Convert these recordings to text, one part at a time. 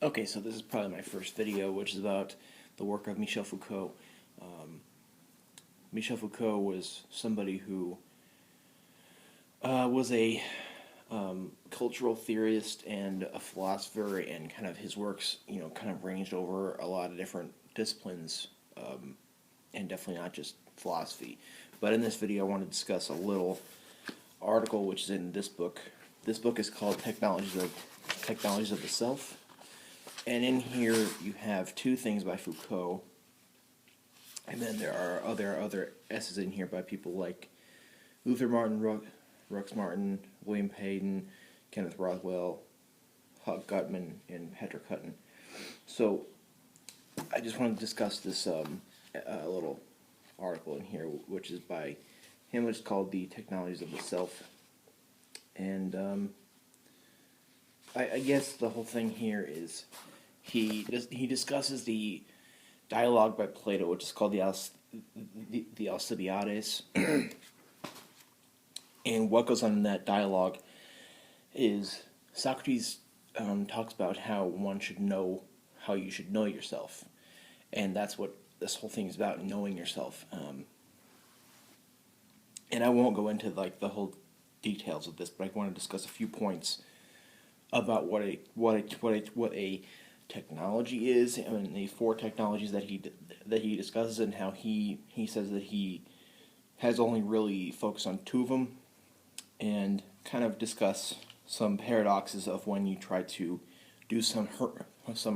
Okay, so this is probably my first video, which is about the work of Michel Foucault. Michel Foucault was somebody who was a cultural theorist and a philosopher, and kind of his works, kind of ranged over a lot of different disciplines, and definitely not just philosophy. But in this video, I want to discuss a little article which is in this book. This book is called Technologies of the Self. And in here you have two things by Foucault, and then there are other essays in here by people like Luther Martin, Rux Martin, William Hayden, Kenneth Rothwell, Hug Gutman, and Patrick Hutton. So I just want to discuss this little article in here, which is by him, which is called The Technologies of the Self. And I guess the whole thing here is he discusses the dialogue by Plato, which is called the Alcibiades. And what goes on in that dialogue is Socrates talks about how you should know yourself, and that's what this whole thing is about, knowing yourself. And I won't go into the whole details of this, but I want to discuss a few points about what a technology is. I mean, the four technologies that he discusses, and how he says that he has only really focused on two of them, and kind of discuss some paradoxes of when you try to do some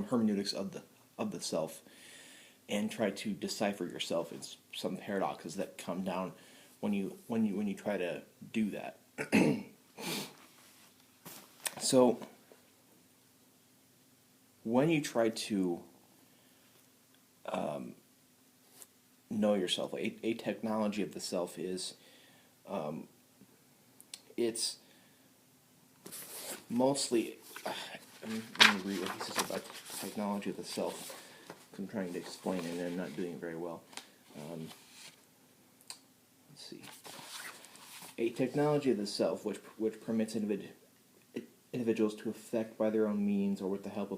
hermeneutics of the self, and try to decipher yourself. It's some paradoxes that come down when you try to do that. So when you try to know yourself, a technology of the self is it's mostly, let me read what he says about technology of the self. I'm trying to explain it and I'm not doing it very well. Let's see. A technology of the self which permits individuals to effect by their own means, or with the help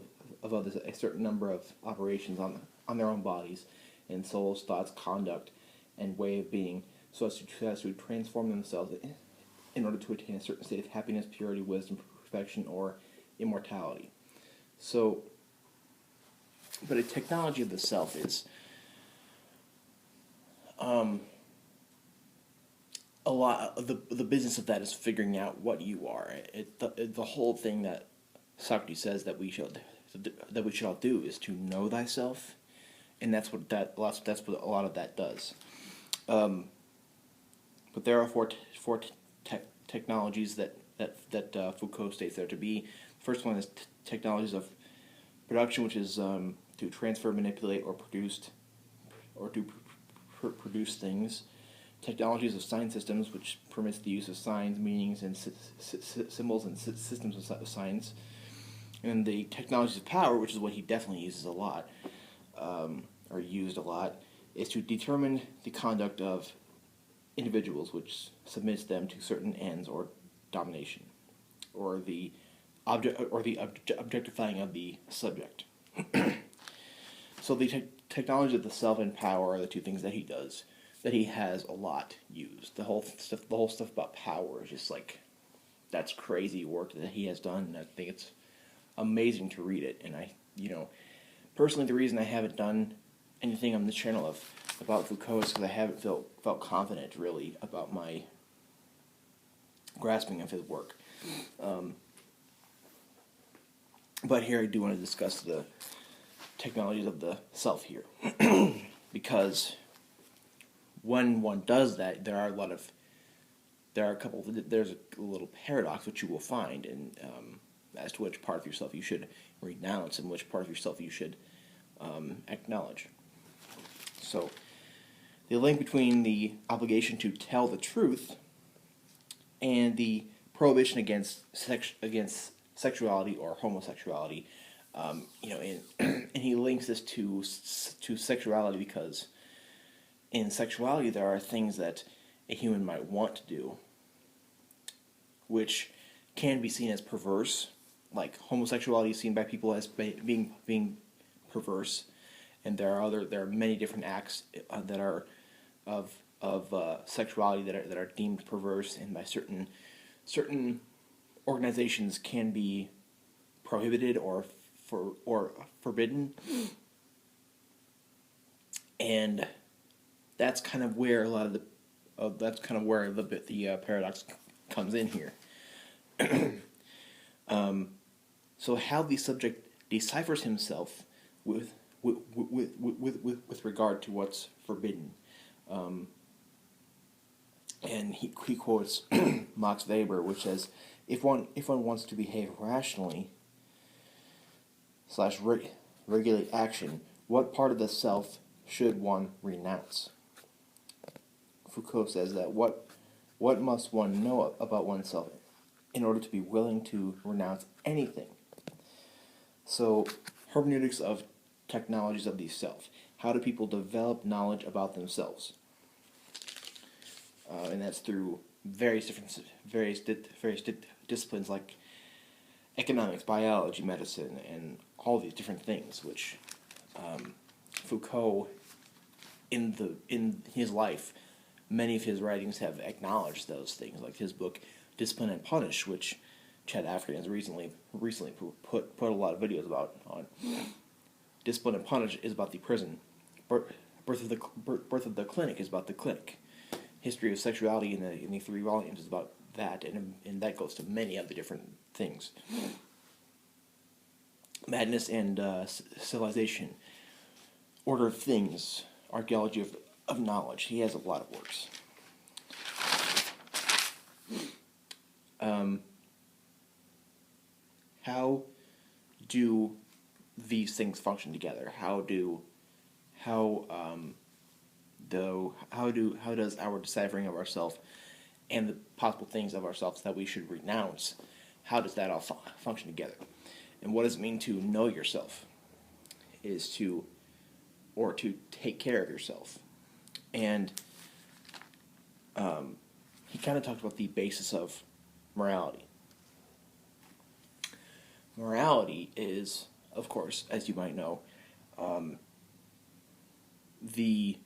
of others, a certain number of operations on their own bodies and souls, thoughts, conduct, and way of being, so as to transform themselves in order to attain a certain state of happiness, purity, wisdom, perfection, or immortality. So, but a technology of the self is a lot of the business of that is figuring out what you are. The whole thing that Socrates says that we should all do is to know thyself, and that's what a lot of that does. But there are four technologies that Foucault states there to be. The first one is technologies of production, which is to transfer, manipulate, or produce things. Technologies of sign systems, which permits the use of signs, meanings, and symbols and systems of signs. And the technologies of power, which is what he definitely uses a lot, or used a lot, is to determine the conduct of individuals, which submits them to certain ends or domination, or the objectifying of the subject. So the technology of the self and power are the two things that he does, that he has a lot used. The whole stuff about power is just that's crazy work that he has done, and I think it's amazing to read it. And personally, the reason I haven't done anything on this channel about Foucault is because I haven't felt confident really about my grasping of his work. But here I do want to discuss the technologies of the self here, because when one does that, there's a little paradox which you will find, and as to which part of yourself you should renounce and which part of yourself you should acknowledge. So, the link between the obligation to tell the truth and the prohibition against sexuality or homosexuality, and he links this to sexuality, because in sexuality there are things that a human might want to do, which can be seen as perverse, like homosexuality is seen by people as being perverse, and there are many different acts that are of sexuality that are deemed perverse, and by certain organizations can be prohibited or forbidden, and that's kind of where a lot of the paradox comes in here. So how the subject deciphers himself with regard to what's forbidden, and he quotes Max Weber, which says, if one wants to behave rationally / regulate action, what part of the self should one renounce? Foucault says that what must one know about oneself in order to be willing to renounce anything? So, hermeneutics of technologies of the self. How do people develop knowledge about themselves? And that's through various disciplines like economics, biology, medicine, and all these different things, which Foucault, in his life, many of his writings have acknowledged those things, like his book Discipline and Punish, which Chad African has recently put a lot of videos about on. Discipline and Punish is about the prison. Birth of the Clinic is about the clinic. History of Sexuality in the 3 volumes is about that, and that goes to many other different things. Madness and Civilization, Order of Things, Archaeology of Knowledge. He has a lot of works. How do these things function together? How does our deciphering of ourselves and the possible things of ourselves that we should renounce, how does that all function together? And what does it mean to know yourself? Is to take care of yourself. And he kind of talked about the basis of morality. Morality is, of course, as you might know, the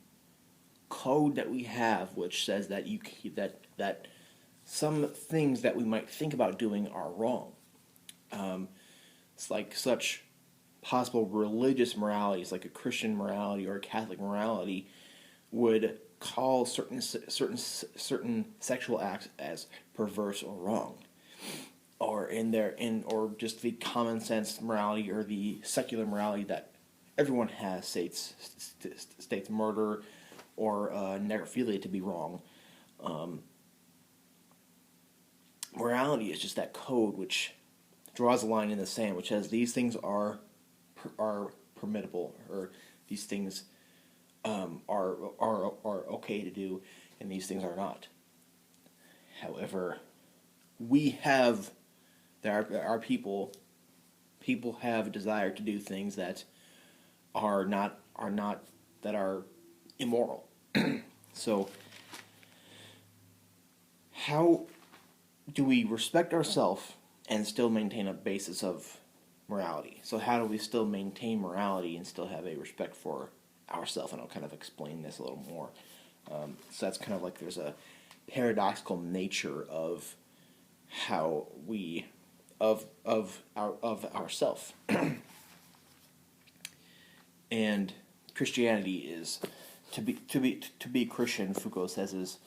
code that we have, which says that that some things that we might think about doing are wrong. It's like such possible religious moralities, like a Christian morality or a Catholic morality, would call certain sexual acts as perverse or wrong, or or just the common sense morality or the secular morality that everyone has states murder or necrophilia to be wrong. Morality is just that code which draws a line in the sand, which says these things are permittable, or these things are okay to do, and these things are not. However, there are people have a desire to do things that are immoral. So, how do we respect ourselves and still maintain a basis of morality? So how do we still maintain morality and still have a respect for ourselves? And I'll kind of explain this a little more. So that's kind of like there's a paradoxical nature of how we of ourself. And Christianity is to be Christian. Foucault says is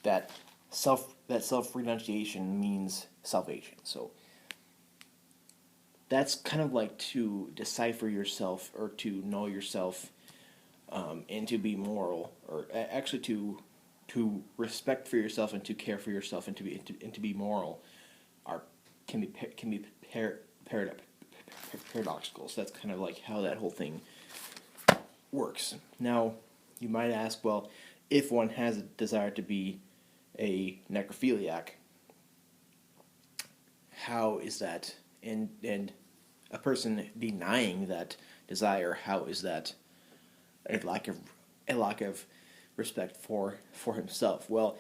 that self renunciation means salvation. So that's kind of like to decipher yourself or to know yourself, and to be moral, or actually to respect for yourself and to care for yourself and to be moral, can be paradoxical. So that's kind of like how that whole thing works. Now, you might ask, well, if one has a desire to be a necrophiliac, how is that? And a person denying that desire, how is that a lack of respect for himself? Well,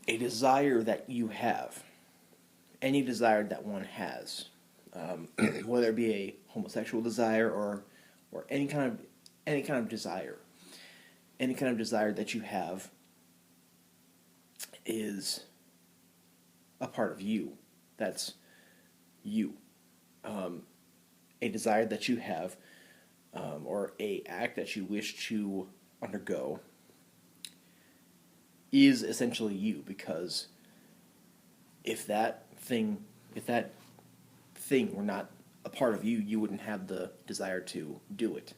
a desire that you have any desire that one has, whether it be a homosexual desire or any kind of desire, any kind of desire that you have is a part of you. That's you. A desire that you have, or a act that you wish to undergo, is essentially you, because if that thing were not a part of you, you wouldn't have the desire to do it.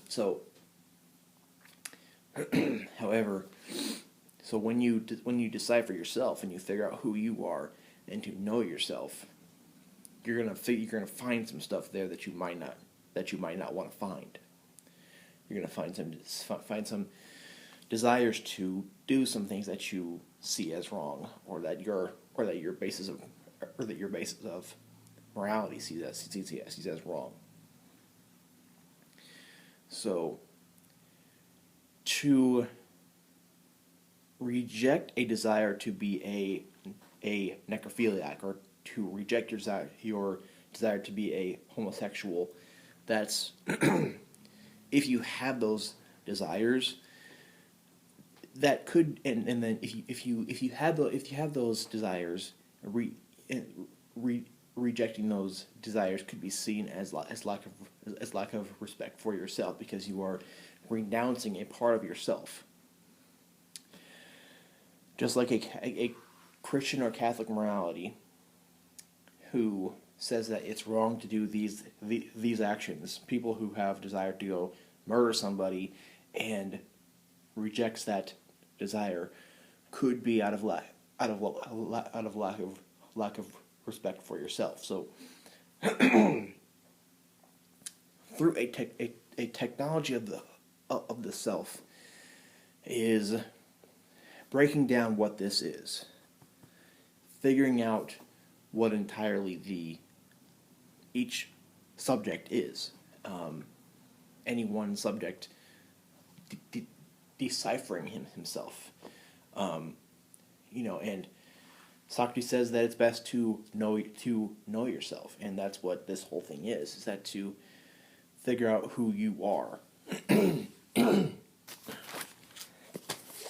So, however, so when you decide for yourself and you figure out who you are and to know yourself, you're gonna find some stuff there that you might not want to find. You're gonna find some desires to do some things that you see as wrong, or that your basis of morality sees as wrong. So, to reject a desire to be a necrophiliac, or to reject your desire to be a homosexual, that's if you have those desires, that could, and then if you have those desires, rejecting those desires could be seen as lack of respect for yourself, because you are renouncing a part of yourself. Just like a Christian or Catholic morality who says that it's wrong to do these actions, people who have desire to go murder somebody and rejects that desire could be out of lack of respect for yourself. So through a technology of the self is breaking down what this is, figuring out what entirely each subject is. Any one subject deciphering himself. And Socrates says that it's best to know yourself, and that's what this whole thing is that to figure out who you are.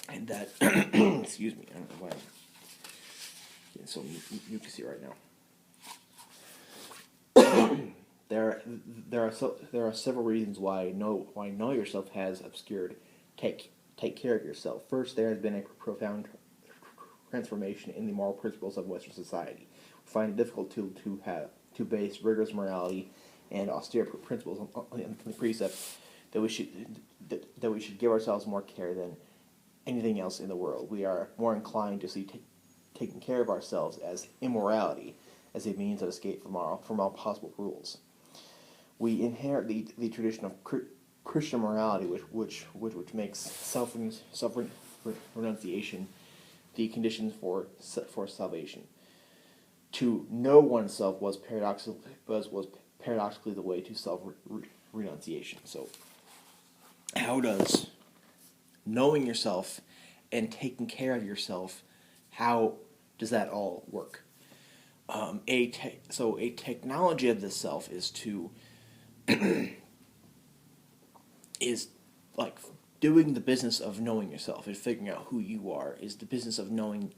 And that, excuse me, I don't know why I'm getting so mucusy right now. There are several reasons why know yourself has obscured take care of yourself. First, there has been a profound transformation in the moral principles of Western society. We find it difficult to base rigorous morality and austere principles on the precept that we should give ourselves more care than anything else in the world. We are more inclined to see taking care of ourselves as immorality, as a means of escape from all possible rules. We inherit the tradition of Christian morality, which makes self-renunciation the conditions for salvation. To know oneself was paradoxically the way to self-renunciation. So, how does knowing yourself and taking care of yourself, how does that all work? A technology of the self is is like doing the business of knowing yourself and figuring out who you are is the business of knowing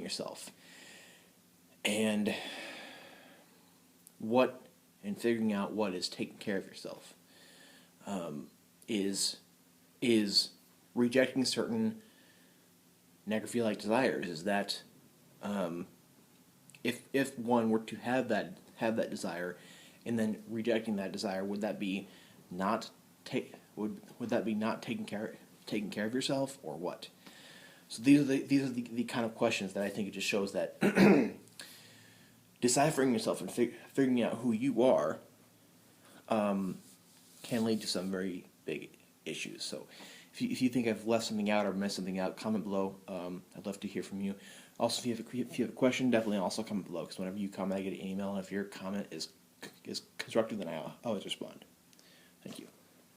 yourself, and figuring out what is taking care of yourself is rejecting certain necrophiliac desires. Is that if one were to have that desire and then rejecting that desire, would that be not taking care of yourself, or what? So these are the kind of questions that I think it just shows that deciphering yourself and figuring out who you are can lead to some very big issues. So if you think I've left something out or missed something out, comment below. I'd love to hear from you. Also, if you have a question, definitely also comment below, because whenever you comment, I get an email, and if your comment is constructive, then I always respond. Thank you.